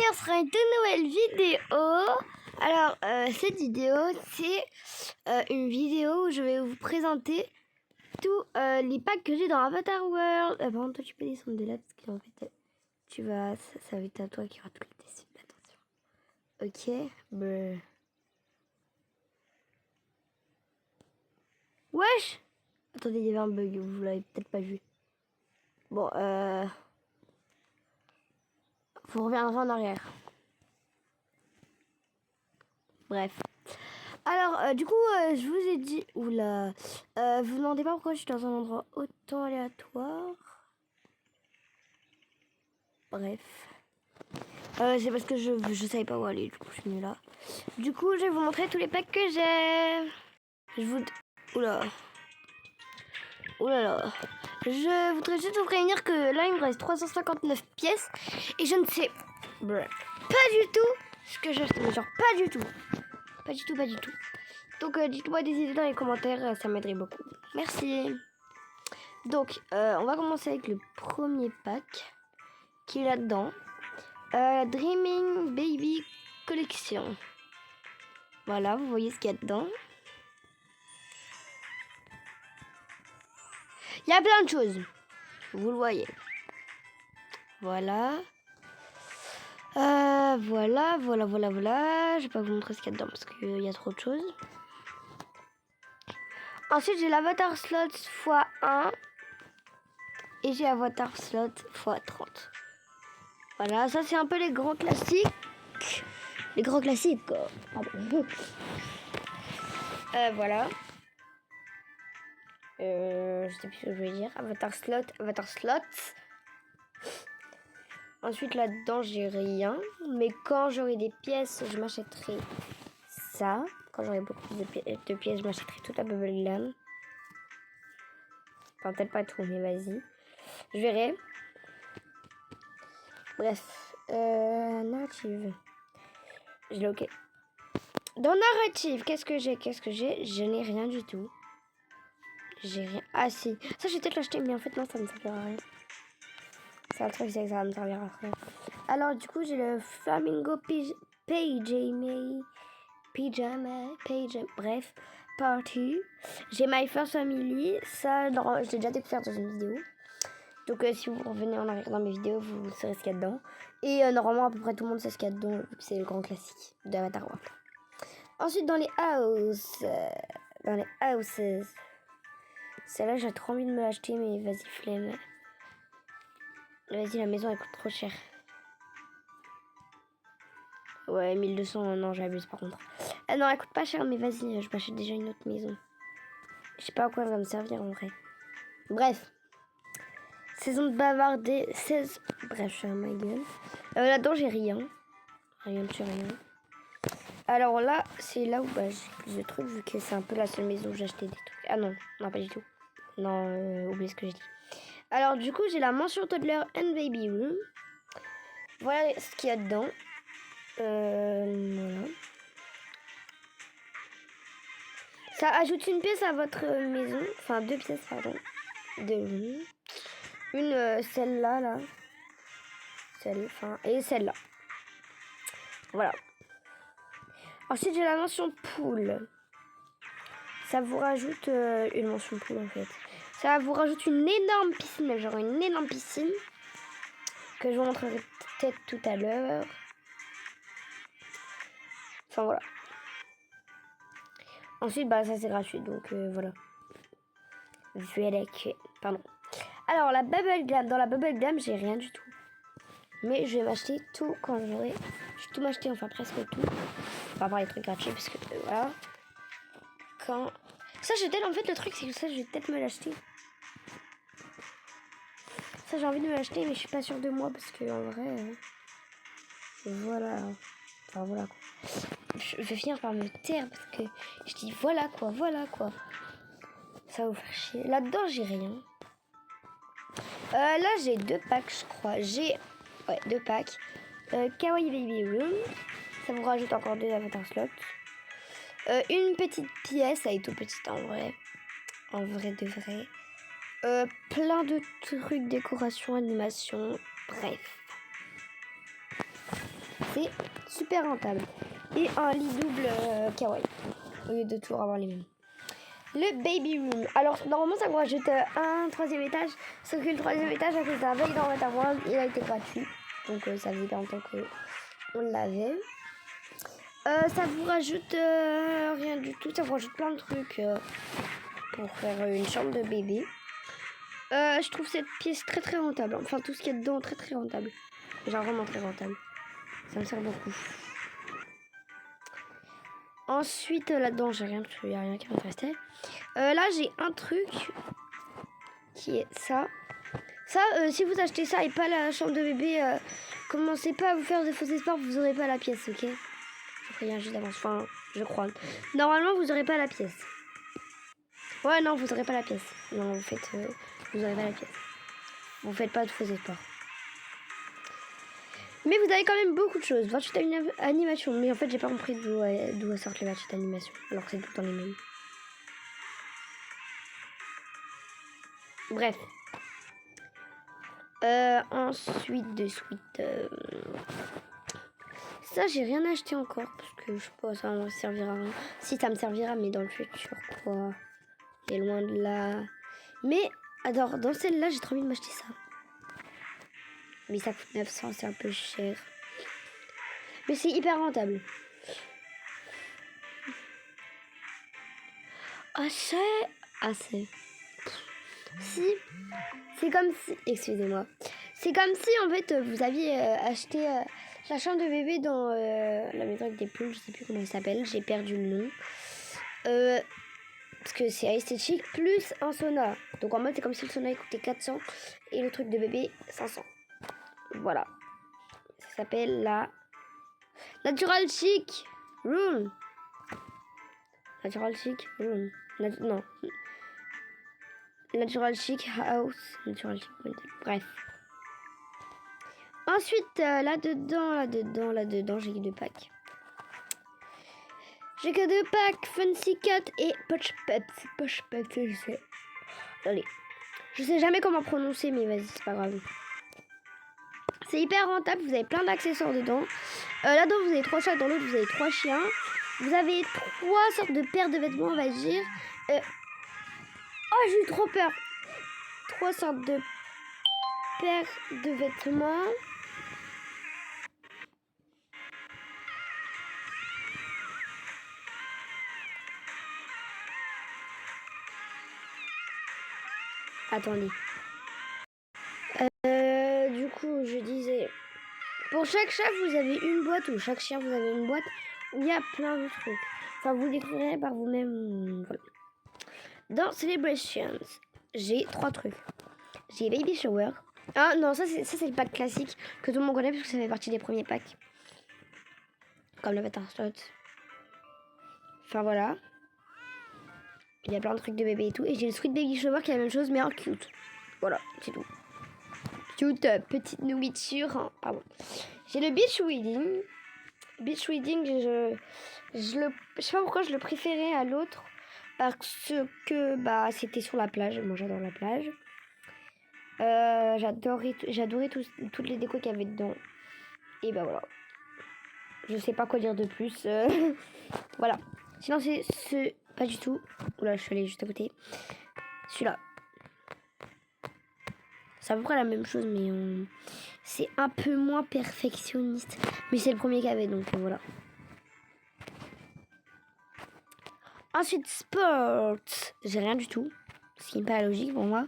on sera une toute nouvelle vidéo. Alors, cette vidéo, c'est une vidéo où je vais vous présenter tous les packs que j'ai dans Avatar World. Par contre, toi, tu peux descendre de là parce qu'en fait, tu vas, ça va être à toi qui aura tout le dessus. Attention. Ok. Brr. Wesh! Attendez, il y avait un bug, vous l'avez peut-être pas vu. Bon, vous reviendrez en arrière. Bref. Alors, du coup, je vous ai dit... Oula. Vous ne demandez pas pourquoi je suis dans un endroit autant aléatoire. Bref. C'est parce que je savais pas où aller, du coup, je suis venue là. Du coup, je vais vous montrer tous les packs que j'ai. Je vous... Oula. Oulala. Je voudrais juste vous prévenir que là, il me reste 359 pièces. Et je ne sais pas du tout ce que j'ai acheté. Mais genre, pas du tout. Pas du tout, pas du tout. Donc, dites-moi des idées dans les commentaires. Ça m'aiderait beaucoup. Merci. Donc, on va commencer avec le premier pack qui est là-dedans. Dreaming Baby Collection. Voilà, vous voyez ce qu'il y a dedans. Il y a plein de choses. Vous le voyez. Voilà. Voilà. Je vais pas vous montrer ce qu'il y a dedans parce qu'il y a trop de choses. Ensuite, j'ai l'Avatar Slot x1. Et j'ai Avatar Slot x30. Voilà, ça c'est un peu les grands classiques. Les grands classiques, quoi. Voilà. Je sais plus ce que je voulais dire. Avatar Slot. Ensuite, là-dedans, j'ai rien. Mais quand j'aurai des pièces, je m'achèterai ça. Quand j'aurai beaucoup de pièces, je m'achèterai toute la Bubble Glam. Enfin, peut-être pas tout, mais vas-y. Je verrai. Bref. Narrative. Je l'ai ok. Dans Narrative, qu'est-ce que j'ai? Je n'ai rien du tout. J'ai rien. Ah si. Ça, je vais peut-être l'acheter, mais en fait, non, ça me servira à rien. C'est un truc, c'est que ça va me servir après. Alors, du coup, j'ai le Flamingo bref, Party. J'ai My First Family. Ça, j'ai déjà découvert dans une vidéo. Donc, si vous revenez en arrière dans mes vidéos, vous saurez ce qu'il y a dedans. Et normalement, à peu près tout le monde sait ce qu'il y a dedans. C'est le grand classique d'Avatar World. Ensuite, dans les houses. Celle-là, j'ai trop envie de me l'acheter, mais vas-y, flemme. Vas-y, la maison, elle coûte trop cher. Ouais, 1200, non, j'abuse par contre. Non, elle coûte pas cher, mais vas-y, je m'achète déjà une autre maison. Je sais pas à quoi elle va me servir en vrai. Bref. Saison de bavarder, 16... Bref, je suis à ma gueule. Là-dedans, j'ai rien. Rien de rien. Alors là, c'est là où j'ai plus de trucs, vu que c'est un peu la seule maison où j'ai acheté des trucs. Ah non, pas du tout. Non, oubliez ce que j'ai dit. Alors du coup, j'ai la mention Toddler and Baby Room. Voilà ce qu'il y a dedans. Voilà. Ça ajoute une pièce à votre maison. Enfin, 2 pièces, pardon. Une, celle-là, là. Et celle-là. Voilà. Ensuite, j'ai la mention pool. Ça vous rajoute une mention pool, en fait. Ça vous rajoute une énorme piscine, mais genre une énorme piscine. Que je vous montrerai peut-être tout à l'heure. Enfin, voilà. Ensuite, ça c'est gratuit, donc voilà. Pardon. Alors, la Bubble Glam. Dans la Bubble Glam, j'ai rien du tout. Mais je vais m'acheter tout quand j'aurai. Je vais tout m'acheter, enfin presque tout. Pas voir les trucs gratuits, parce que voilà. Quand. Ça, en fait, le truc, c'est que ça, je vais peut-être me l'acheter. Ça, j'ai envie de me l'acheter, mais je suis pas sûre de moi, parce que en vrai. Voilà. Enfin, voilà quoi. Je vais finir par me taire, parce que je dis voilà quoi. Ça va vous faire chier. Là-dedans, j'ai rien. Là, j'ai 2 packs, je crois. J'ai 2 packs. Kawaii Baby Room. Ça vous rajoute encore 2 Avatar Slots. Une petite pièce. Elle est tout petite en vrai. En vrai de vrai. Plein de trucs, décoration, animation. Bref. c'est super rentable. Et un lit double kawaii, au lieu de toujours avoir les mêmes. Le baby room. Alors, normalement, ça vous rajoute un 3e étage. Sauf que le 3e étage, à cause d'un bug dans Waterworld, il a été gratuit. Donc, ça faisait pas longtemps qu'on l'avait. Ça vous rajoute rien du tout. Ça vous rajoute plein de trucs pour faire une chambre de bébé. Je trouve cette pièce très très rentable. Enfin, tout ce qu'il y a dedans, très très rentable. Genre vraiment très rentable. Ça me sert beaucoup. Ensuite, là-dedans, j'ai rien, parce qu'il n'y a rien qui m'intéressait. Là, j'ai un truc qui est ça. Ça, si vous achetez ça et pas la chambre de bébé, commencez pas à vous faire de faux espoirs, vous aurez pas la pièce, ok? Je préviens juste d'avance, enfin, je crois. Normalement, vous aurez pas la pièce. Ouais, non, vous aurez pas la pièce. Non, vous faites, vous aurez pas la pièce. Vous faites pas de faux espoirs. Mais vous avez quand même beaucoup de choses. 28 animations. Mais en fait, j'ai pas compris d'où sortent les 28 animations. Alors que c'est tout le temps les mêmes. Bref. Ensuite, de suite. Ça, j'ai rien acheté encore. Parce que je sais pas, ça me servira. Si, ça me servira, mais dans le futur, quoi. Et loin de là. Mais, alors, dans celle-là, j'ai trop envie de m'acheter ça. Mais ça coûte 900, c'est un peu cher. Mais c'est hyper rentable. Assez. Si. C'est comme si... Excusez-moi. C'est comme si, en fait, vous aviez acheté la chambre de bébé dans la maison avec des poules. Je sais plus comment elle s'appelle. J'ai perdu le nom. Parce que c'est esthétique plus un sauna. Donc, en mode, c'est comme si le sauna il coûtait 400 et le truc de bébé 500. Voilà. Ça s'appelle la Natural Chic Room. Natural Chic Room. Non. Natural Chic House. Natural Chic. Bref. Ensuite, là-dedans, j'ai que 2 packs. J'ai que 2 packs. Fancy Cat et Poch Pet. Je sais. Allez. Je sais jamais comment prononcer, mais vas-y, c'est pas grave. C'est hyper rentable, vous avez plein d'accessoires dedans. Là-dedans, vous avez 3 chats, dans l'autre, vous avez 3 chiens. Vous avez 3 sortes de paires de vêtements, on va dire. Oh, j'ai eu trop peur. 3 sortes de paires de vêtements. Attendez. Du coup, je disais... Pour chaque chat, vous avez une boîte, ou chaque chien, vous avez une boîte où il y a plein de trucs. Enfin, vous découvrirez par vous-même. Voilà. Dans Celebrations, j'ai 3 trucs. J'ai Baby Shower. Ah non, ça c'est le pack classique que tout le monde connaît parce que ça fait partie des premiers packs. Comme le Slot. Enfin voilà. Il y a plein de trucs de bébé et tout. Et j'ai le Sweet Baby Shower qui est la même chose mais en cute. Voilà, c'est tout. Cute petite nourriture. Hein. Pardon. J'ai le Beach Wedding. Beach Wedding, je sais pas pourquoi je le préférais à l'autre. Parce que bah c'était sur la plage. Moi j'adore la plage. J'adorais toutes les décos qu'il y avait dedans. Et bah voilà. Je sais pas quoi dire de plus. Voilà. Sinon c'est ce... Pas du tout. Oula, je suis allée juste à côté. Celui-là. C'est à peu près la même chose, mais c'est un peu moins perfectionniste. Mais c'est le premier qu'il y avait, donc voilà. Ensuite, Sports. J'ai rien du tout. Ce qui n'est pas logique pour moi.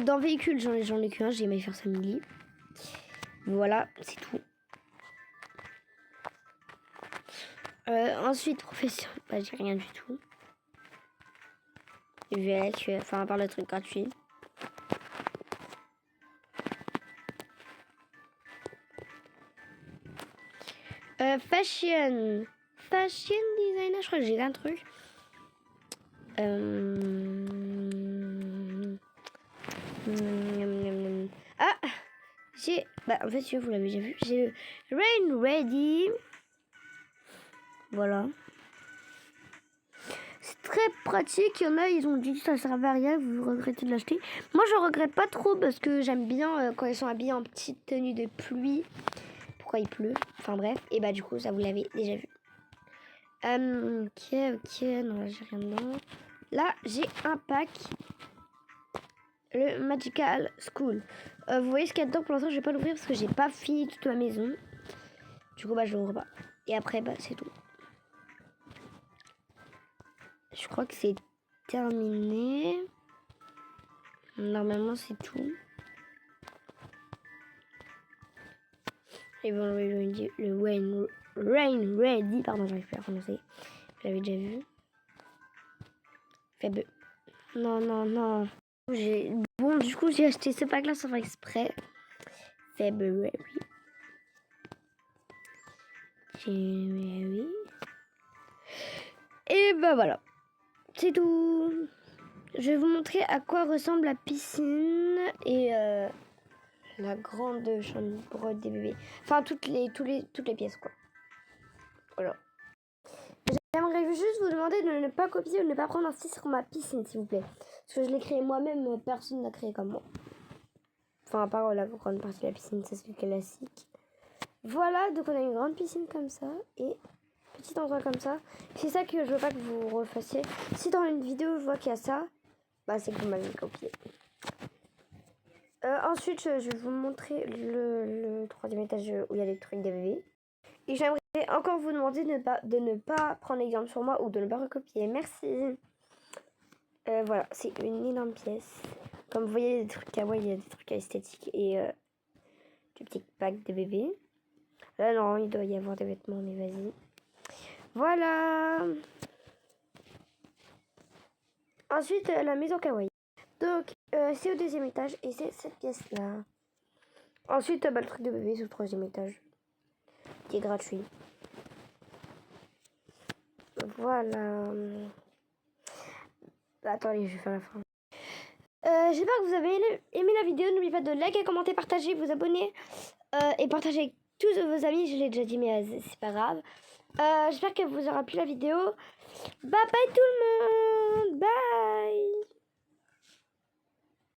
Dans véhicule, j'en ai qu'un. J'ai My Fair Family. Voilà, c'est tout. Ensuite, profession. Bah, j'ai rien du tout. Enfin, à part le truc gratuit. Fashion designer, je crois que j'ai un truc. Ah, j'ai... Bah, en fait, vous l'avez déjà vu. J'ai le Rain Ready. Voilà. C'est très pratique. Il y en a, ils ont dit que ça servait à rien. Vous regrettez de l'acheter. Moi, je regrette pas trop parce que j'aime bien quand ils sont habillés en petite tenue de pluie. pourquoi il pleut. Enfin bref, et bah du coup ça vous l'avez déjà vu. Ok, non là j'ai rien dedans. Là j'ai un pack. Le Magical School. Vous voyez ce qu'il y a dedans, pour l'instant je vais pas l'ouvrir parce que j'ai pas fini toute ma maison. Du coup bah je l'ouvre pas. Et après bah c'est tout. Je crois que c'est terminé. Normalement c'est tout. Et bon le Rain Ready, pardon j'arrive plus à prononcer. Je l'avais déjà vu. Faible. Non. Bon du coup j'ai acheté ce pack là sans faire exprès. February. January. Et bah voilà. C'est tout. Je vais vous montrer à quoi ressemble la piscine et la grande chambre des bébés. Enfin toutes les pièces quoi. Voilà. J'aimerais juste vous demander de ne pas copier ou de ne pas prendre un style sur ma piscine s'il vous plaît. Parce que je l'ai créé moi-même, personne n'a créé comme moi. Enfin à part la grande partie de la piscine, ça c'est le classique. Voilà, donc on a une grande piscine comme ça et petit endroit comme ça. C'est ça que je veux pas que vous refassiez. Si dans une vidéo je vois qu'il y a ça, bah c'est que vous m'avez copié. Ensuite je vais vous montrer le troisième étage où il y a les trucs des bébés. Et j'aimerais encore vous demander de ne pas prendre l'exemple sur moi ou de ne pas recopier. Merci. Voilà, c'est une énorme pièce. Comme vous voyez, il y a des trucs kawaii, il y a des trucs esthétiques et des petits packs de bébés. Là non, il doit y avoir des vêtements, mais vas-y. Voilà. Ensuite, la maison kawaii. Donc, c'est au deuxième étage et c'est cette pièce-là. Ensuite, bah, le truc de bébé sur le troisième étage. Qui est gratuit. Voilà. Attendez, je vais faire la fin. J'espère que vous avez aimé la vidéo. N'oubliez pas de liker, commenter, partager, vous abonner. Et partager avec tous vos amis. Je l'ai déjà dit, mais c'est pas grave. J'espère que vous aura plu la vidéo. Bye bye tout le monde. Bye.